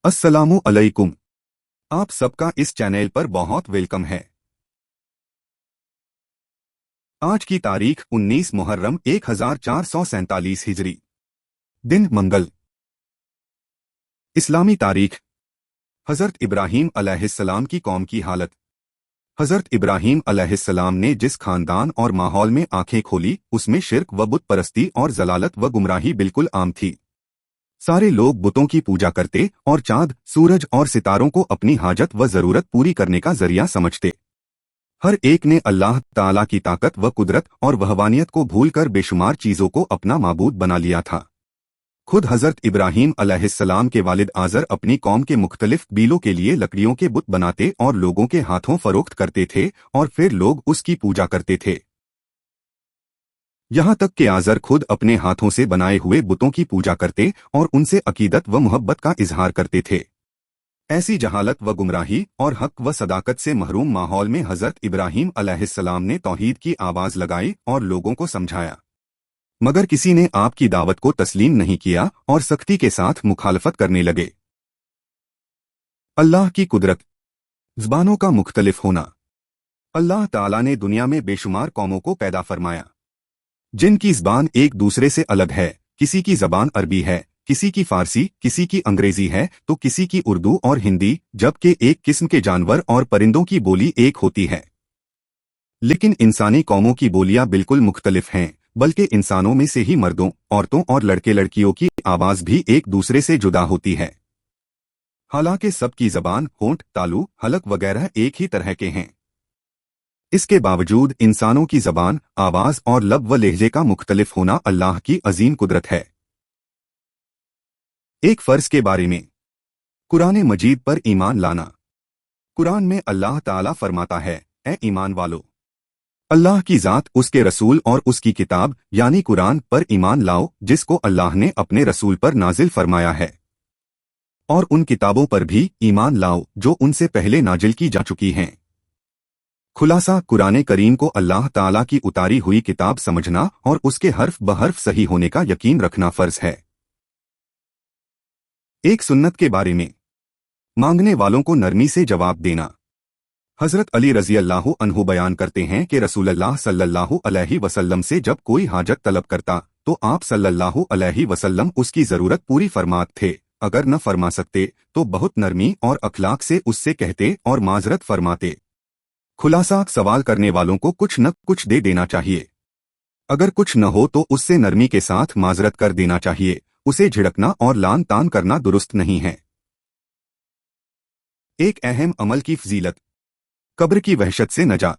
अस्सलामु अलैकुम। आप सबका इस चैनल पर बहुत वेलकम है। आज की तारीख 19 मुहर्रम 1447 हिजरी, दिन मंगल। इस्लामी तारीख। हजरत इब्राहीम अलैहिस्सलाम की कौम की हालत। हजरत इब्राहीम अलैहिस्सलाम ने जिस खानदान और माहौल में आंखें खोली, उसमें शिर्क व बुत परस्ती और जलालत व गुमराही बिल्कुल आम थी। सारे लोग बुतों की पूजा करते और चाँद, सूरज और सितारों को अपनी हाजत व जरूरत पूरी करने का जरिया समझते। हर एक ने अल्लाह ताला की ताकत व कुदरत और वहवानियत को भूलकर बेशुमार चीजों को अपना माबूद बना लिया था। खुद हजरत इब्राहीम अलैहिस्सलाम के वालिद आजर अपनी कौम के मुख्तलिफ बीलों के लिए लकड़ियों के बुत बनाते और लोगों के हाथों फरोख्त करते थे और फिर लोग उसकी पूजा करते थे। यहाँ तक कि आजर खुद अपने हाथों से बनाए हुए बुतों की पूजा करते और उनसे अकीदत व मोहब्बत का इजहार करते थे। ऐसी जहालत व गुमराही और हक व सदाकत से महरूम माहौल में हजरत इब्राहीम अलैहिस्सलाम ने तौहीद की आवाज लगाई और लोगों को समझाया, मगर किसी ने आपकी दावत को तस्लीम नहीं किया और सख्ती के साथ मुखालफत करने लगे। अल्लाह की कुदरत। ज़बानों का मुख्तलिफ होना। अल्लाह ताला ने दुनिया में बेशुमार कौमों को पैदा फरमाया जिनकी ज़बान एक दूसरे से अलग है। किसी की ज़बान अरबी है, किसी की फारसी, किसी की अंग्रेजी है तो किसी की उर्दू और हिंदी, जबकि एक किस्म के जानवर और परिंदों की बोली एक होती है। लेकिन इंसानी कौमों की बोलियां बिल्कुल मुख्तलिफ हैं, बल्कि इंसानों में से ही मर्दों, औरतों और लड़के लड़कियों की आवाज़ भी एक दूसरे से जुदा होती है। हालांकि सबकी ज़बान, होंठ, तालु, हलक वगैरह एक ही तरह के हैं। इसके बावजूद इंसानों की ज़बान, आवाज़ और लब व लहजे का मुख्तलिफ होना अल्लाह की अजीम कुदरत है। एक फ़र्ज के बारे में। कुरान मजीद पर ईमान लाना। कुरान में अल्लाह ताला फरमाता है, ए ईमान वालो, अल्लाह की ज़ात, उसके रसूल और उसकी किताब यानी कुरान पर ईमान लाओ जिसको अल्लाह ने अपने रसूल पर नाजिल फरमाया है, और उन किताबों पर भी ईमान लाओ जो उनसे पहले नाजिल की जा चुकी हैं। खुलासा, कुरान करीम को अल्लाह ताला की उतारी हुई किताब समझना और उसके हर्फ बहर्फ सही होने का यकीन रखना फ़र्ज है। एक सुन्नत के बारे में। मांगने वालों को नरमी से जवाब देना। हजरत अली रजी अल्लाह अन्हु बयान करते हैं कि रसूलुल्लाह सल्लल्लाहु अलैहि वसल्लम से जब कोई हाजत तलब करता तो आप सल्लल्लाहु अलैहि वसल्लम उसकी जरूरत पूरी फरमात थे। अगर न फरमा सकते तो बहुत नरमी और अखलाक से उससे कहते और माजरत फरमाते। खुलासा, सवाल करने वालों को कुछ न कुछ दे देना चाहिए। अगर कुछ न हो तो उससे नरमी के साथ माजरत कर देना चाहिए। उसे झिड़कना और लान तान करना दुरुस्त नहीं है। एक अहम अमल की फजीलत। कब्र की वहशत से नजात।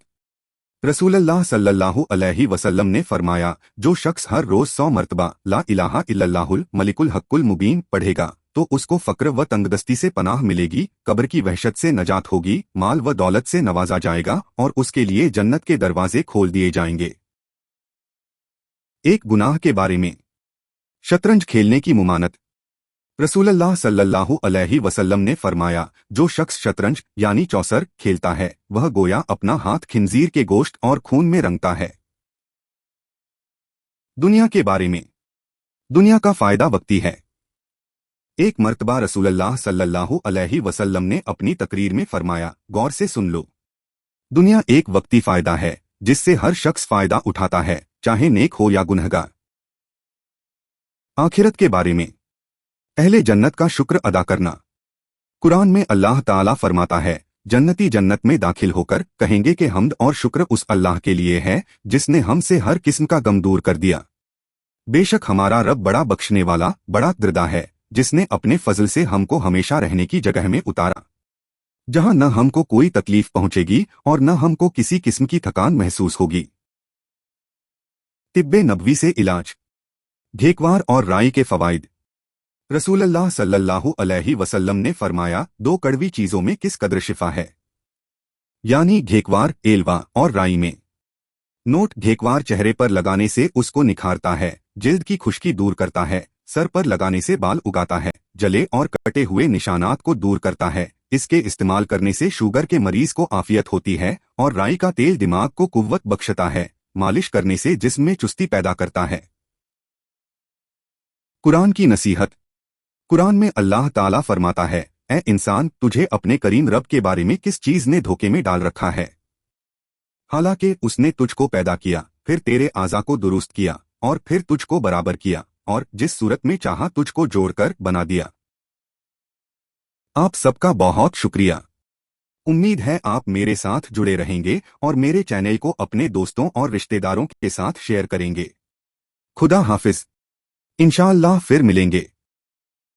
रसूलुल्लाह सल्लल्लाहु अलैहि वसल्लम ने फरमाया, जो शख्स हर रोज 100 मरतबा ला इलाहा इल्लल्लाहुल मलिकुल हक्कुल मुबीन पढ़ेगा तो उसको फक्र व तंगदस्ती से पनाह मिलेगी, कब्र की वहशत से नजात होगी, माल व दौलत से नवाजा जाएगा और उसके लिए जन्नत के दरवाजे खोल दिए जाएंगे। एक गुनाह के बारे में। शतरंज खेलने की मुमानत। रसूलुल्लाह सल्लल्लाहु अलैहि वसल्लम ने फरमाया, जो शख्स शतरंज यानी चौसर खेलता है वह गोया अपना हाथ खिंजीर के गोश्त और खून में रंगता है। दुनिया के बारे में। दुनिया का फायदा वक्ती है। एक मर्तबा रसूलुल्लाह सल्लल्लाहु अलैहि वसल्लम ने अपनी तकरीर में फरमाया, गौर से सुन लो, दुनिया एक वक्ती फायदा है जिससे हर शख्स फायदा उठाता है, चाहे नेक हो या गुनहगार। आखिरत के बारे में। अहले जन्नत का शुक्र अदा करना। कुरान में अल्लाह ताला फरमाता है, जन्नती जन्नत में दाखिल होकर कहेंगे कि हम्द और शुक्र उस अल्लाह के लिए है जिसने हमसे हर किस्म का गम दूर कर दिया। बेशक हमारा रब बड़ा बख्शने वाला, बड़ा दृदा है, जिसने अपने फजल से हमको हमेशा रहने की जगह में उतारा जहां न हमको कोई तकलीफ पहुंचेगी और न हमको किसी किस्म की थकान महसूस होगी। तिब्बे नबवी से इलाज। घेकवार और राई के फवाइद। रसूलुल्लाह सल्लल्लाहु अलैहि वसल्लम ने फरमाया, दो कड़वी चीजों में किस कदर शिफा है, यानी घेकवार, एलवा और राई में। नोट, घेकवार चेहरे पर लगाने से उसको निखारता है, जिल्द की खुश्की दूर करता है, सर पर लगाने से बाल उगाता है, जले और कटे हुए निशानात को दूर करता है, इसके इस्तेमाल करने से शुगर के मरीज को आफियत होती है, और राई का तेल दिमाग को कुव्वत बख्शता है, मालिश करने से जिस्म में चुस्ती पैदा करता है। कुरान की नसीहत। कुरान में अल्लाह ताला फरमाता है, ए इंसान, तुझे अपने करीम रब के बारे में किस चीज ने धोखे में डाल रखा है? हालांकि उसने तुझको पैदा किया, फिर तेरे आज़ा को दुरुस्त किया और फिर तुझको बराबर किया और जिस सूरत में चाहा तुझको जोड़कर बना दिया। आप सबका बहुत शुक्रिया। उम्मीद है आप मेरे साथ जुड़े रहेंगे और मेरे चैनल को अपने दोस्तों और रिश्तेदारों के साथ शेयर करेंगे। खुदा हाफिज। इंशाअल्लाह फिर मिलेंगे।